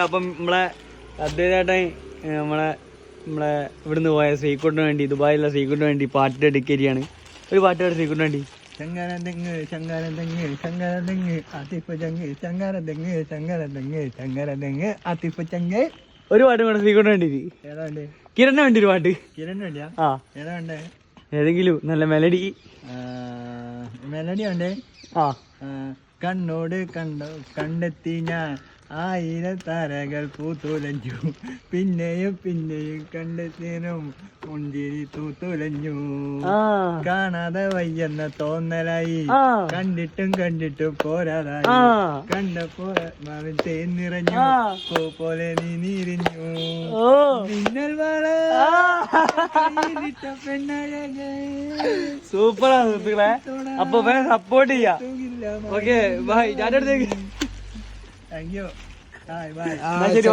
അപ്പം നമ്മളെ അദ്ദേഹത്തെ നമ്മളെ ഇവിടുന്ന് പോയ ശ്രീകുട്ടിന് വേണ്ടി, ദുബായിലുള്ള ശ്രീകുട്ടിന് വേണ്ടി പാട്ട് ഡെഡിക്കേറ്റ്. ഒരു പാട്ട് പാടി ശ്രീകുട്ടിന് വേണ്ടി. ചങ്ങരതെങ്ങ് ചങ്ങരതെങ്ങ് ചങ്ങരതെങ്ങ് ആത്തിഫ് ചങ്ങ് ചങ്ങരതെങ്ങ് ചങ്ങരതെങ്ങ് ചങ്ങരതെങ്ങ് ആത്തിഫ് ചങ്ങ്. ഒരു പാട്ട് വേണം ശ്രീകുട്ടിന് വേണ്ടി. ഏതാ വേണ്ടേ? കിരണിന് വേണ്ടി ഒരു പാട്ട്. കിരണ് വേണ്ടിയാ? ആ, ഏതാ വേണ്ടേ? ഏതെങ്കിലും നല്ല മെലഡി. മെലഡി വേണ്ടേ? ആ, കണ്ണോട് കണ്ടെത്തി ഞാൻ 1000 താരകൾ പൂത്തുലഞ്ഞു, പിന്നെയും പിന്നെയും കണ്ടെത്തിനും മുന്തിരി തൂത്തുലഞ്ഞു, കാണാതെ വയ്യെന്ന തോന്നലായി, കണ്ടിട്ടും പോരാതായി, കണ്ടപ്പോ തേൻ നിറഞ്ഞു, പോലെ നീ നീരിഞ്ഞു, മിന്നൽ വള സൂപ്പറാണ് സുഹൃത്തുക്കളെ. അപ്പൊ സപ്പോർട്ട് ചെയ്യാം. Okay bye. Thank you. Bye. ശരി.